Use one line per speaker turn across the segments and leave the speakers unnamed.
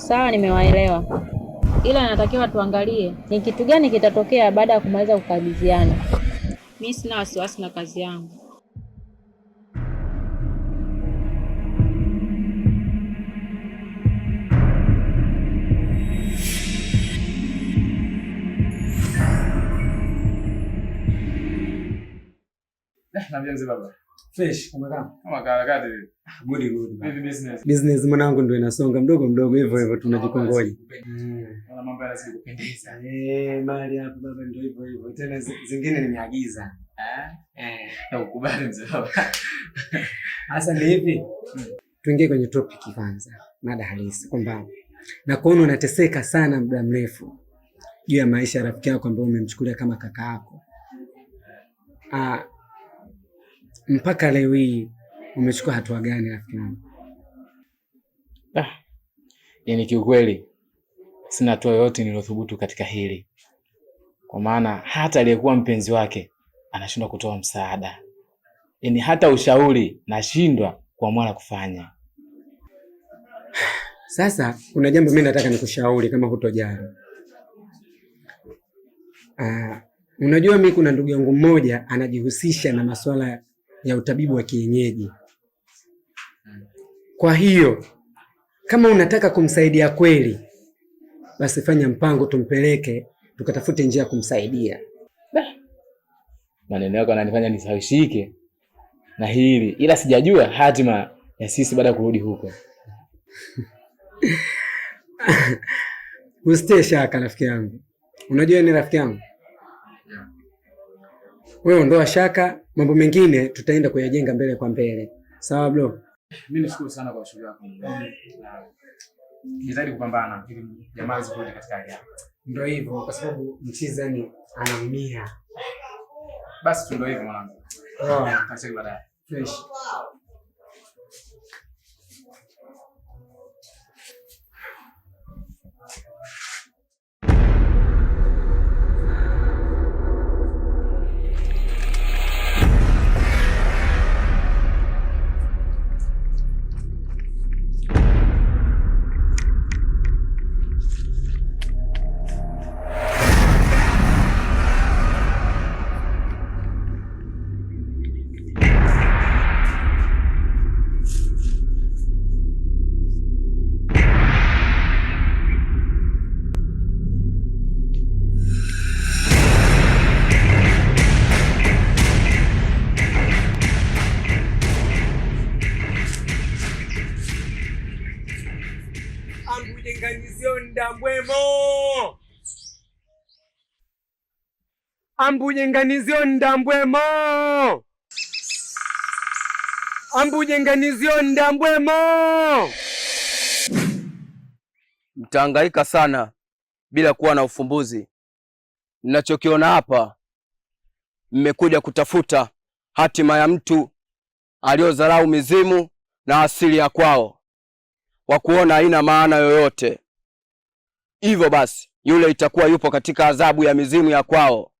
Sawa, nimewaelewa, ila natakiwa tuangalie ni kitu gani kitatokea baada ya kumaliza kukabidhiana. Mimi sina wasiwasi na kazi yangu.
Na mjenzi baba.
Fresh kama kama.
Kama karakati.
Good.
Vipi business?
Business mwanangu ndio inasonga mdogo hivyo tunajikongoja.
Wala mambo yanazidi kupendeza.
Mali hapo baba ndio hivyo. Tena zingine nimeagiza.
Na ukubali mzee baba.
Sasa ni hivi. Tuingie kwenye topic kwanza. Mada halisi kwamba na kuona unateseka sana muda mrefu juu ya maisha ya rafiki yako ambaye umemchukulia kama kaka yako. Mpaka leo hii umechukua hatua gani rafiki yangu?
Yaani kiukweli sina hatua yoyote nilothubutu katika hili. Kwa maana hata aliyekuwa mpenzi wake anashindwa kutoa msaada. Yaani hata ushauri nashindwa kuamua kufanya.
Sasa kuna jambo mimi nataka nikushauri kama hutojali. Unajua mimi kuna ndugu yangu mmoja anajihusisha na masuala ya utabibu wa kienyeji. Kwa hiyo kama unataka kumsaidia kweli, basi fanya mpango tumpeleke tukatafute njia ya kumsaidia.
Maneno yako yananifanya nisawishike na hili, ila sijajua hatima ya sisi baada ya kurudi huko.
Usite shaka rafiki yangu. Unajua ni rafiki yangu. Wewe ondoa shaka, mambo mengine tutaenda kuyajenga mbele kwa mbele. Sawa bro?
Mimi nishukuru sana kwa shughuli yako. Nijitahidi kupambana ili jamaa zirudi katika hali yao.
Ndio hivyo kwa sababu mchizani anaumia.
Basi ndio hivyo mwanangu. Acha baadaye.
Fresh. Ambujenganizio ndambwemo.
Mtahangaika sana bila kuwa na ufumbuzi. Ninachokiona hapa, mmekuja kutafuta hatima ya mtu aliyodharau mizimu na asili ya kwao, kwa kuona haina maana yoyote. Hivyo basi yule itakuwa yupo katika adhabu ya mizimu ya kwao.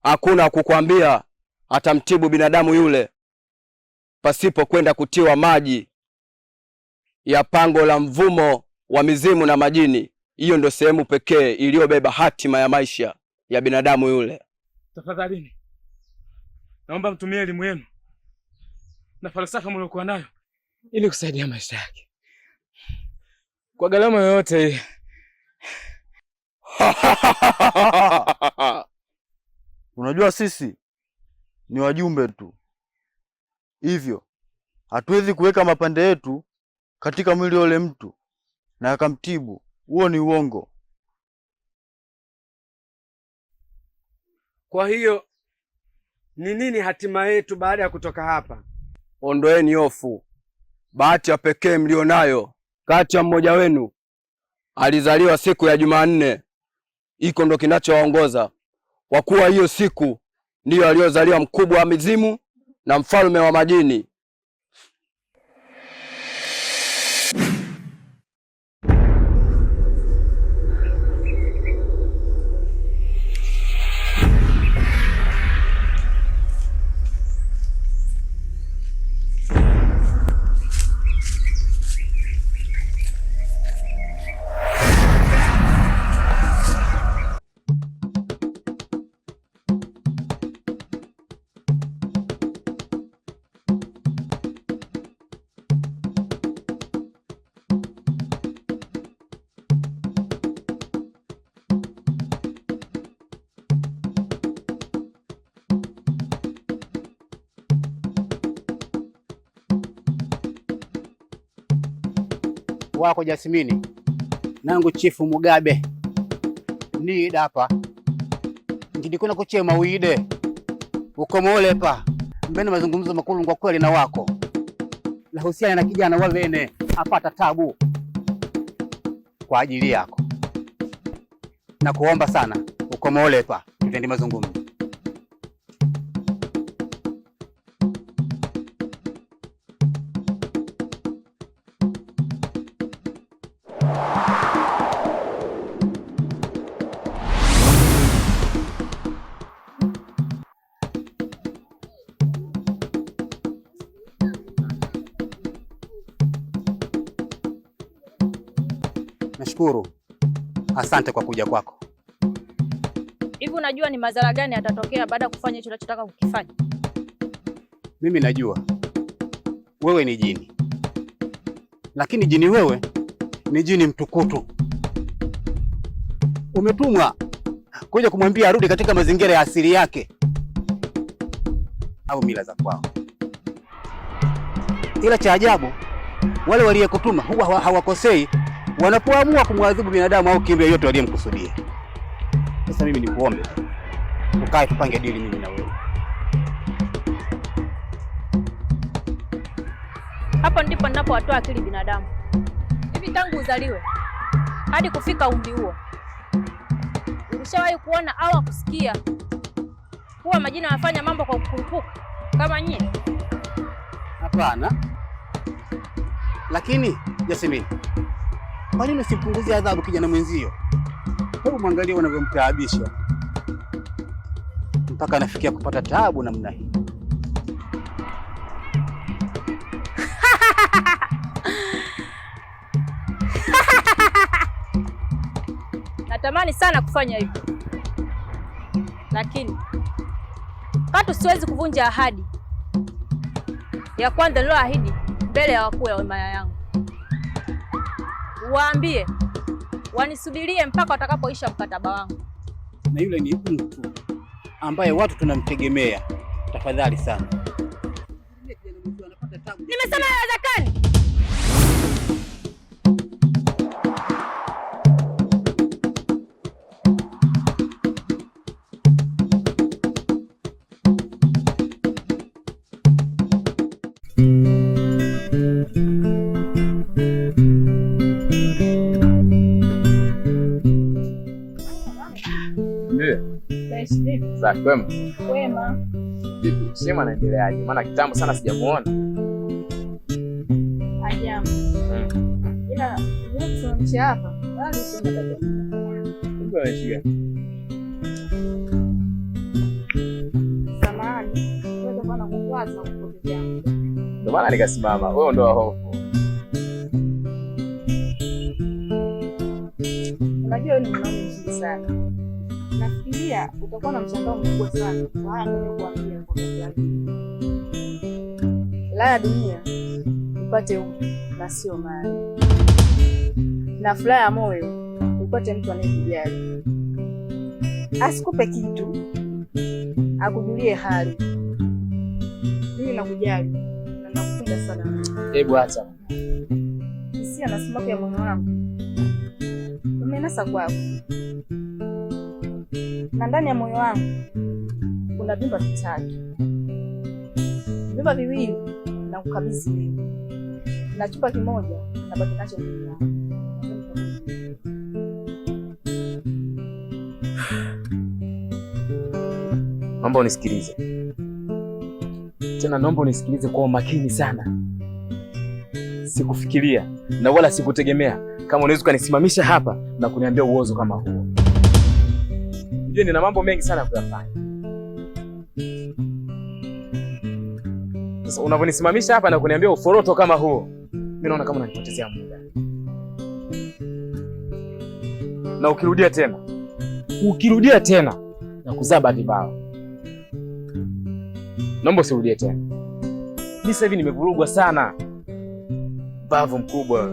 Hakuna kukwambia atamtibu binadamu yule pasipo kwenda kutiwa maji ya pango la mvumo wa mizimu na majini. Hiyo ndio sehemu pekee iliyobeba hatima ya maisha ya binadamu yule.
Tafadhalini, naomba mtumie elimu yenu na falsafa mliokuwa nayo ili kusaidia maisha yake kwa gharama yoyote.
Unajua sisi ni wajumbe tu, hivyo hatuwezi kuweka mapande yetu katika mwili ule mtu na akamtibu. Huo ni uongo.
Kwa hiyo ni nini hatima yetu baada ya kutoka hapa?
Ondoeni hofu. Bahati ya pekee mlionayo kati ya mmoja wenu alizaliwa siku ya Jumanne. Iko ndo kinachowaongoza, kwa kuwa hiyo siku ndiyo aliyozaliwa mkubwa wa mizimu na mfalme wa majini.
wako Jasmini nangu Chifu Mugabe ni dapa ngidikuna kuchema uide ukomolepa mbene mazungumzo makulu kwa kweli na wako la husiana na kijana wavene apata tabu kwa ajili yako na kuomba sana ukomolepa tutende mazungumzo. Nashukuru. Asante kwa kuja kwako.
Hivi unajua ni madhara gani yatatokea baada ya kufanya hicho unachotaka kukifanya?
Mimi najua wewe ni jini, lakini jini wewe ni jini mtukutu. Umetumwa kuja kumwambia arudi katika mazingira ya asili yake au mila za kwao. Ila cha ajabu, wale waliyekutuma huwa hawakosei wanapoamua kumwadhibu binadamu au kiumbe yote waliyemkusudia. Sasa mimi nikuombe ukae tupange dili mimi na wewe.
Hapo ndipo ninapowatoa akili binadamu. Hivi tangu uzaliwe hadi kufika umri huo, ulishawahi kuona au kusikia kuwa majini wanafanya mambo kwa kukurupuka kama nyie?
Hapana. Lakini Jasmine, kwa nini usipunguzie adhabu kijana mwenzio? Hebu mwangalie wanavyomtaabisha mpaka anafikia kupata taabu namna hii.
Natamani sana kufanya hivyo, lakini katu siwezi kuvunja ahadi ya kwanza niloahidi mbele ya wakuu ya wilaya yangu. Waambie wanisubirie mpaka watakapoisha mkataba wangu.
Na yule ni mtu ambaye watu tunamtegemea. Tafadhali sana.
Nimesema haiwezekani.
Kwema.
Kwema.
Vipi? Sema naendeleaje? Maana kitambo sana sijamuona.
Ajabu. Ila nikusonisha hapa. Bali sio tatizo.
Kumbe unashika.
Samahani. Wewe bwana kukwaza kupoteza.
Ndio maana nikasimama. Wewe ndo hofu.
Unajua ni mwanaume mzuri sana. Nafikiria utakuwa na mshangao mkubwa sana kwa haya ninayokuambia kwa kweli. La ya dunia upate utu na sio mali, na furaha ya moyo upate mtu anayekujali, asikupe kitu, akujulie hali. Mimi nakujali na nakupenda sana.
Hebu acha.
Hisia na simaku ya moyo wangu umenasa kwako, na ndani ya moyo wangu kuna vyumba vitatu. Vyumba viwili na kukabidhi wewe, na chumba kimoja nabaki nacho mwenyewe.
Naomba unisikilize tena, naomba unisikilize kwa umakini sana. Sikufikiria na wala sikutegemea kama unaweza kunisimamisha hapa na kuniambia uozo kama huo. Unajua nina mambo mengi sana kuyafanya. Sasa unavyonisimamisha hapa na kuniambia uforoto kama huo, mimi naona kama unanipotezea muda. Na ukirudia tena na kuzaa bahati mbaya, naomba usirudie tena. Mimi sasa hivi nimevurugwa sana. Bavu mkubwa.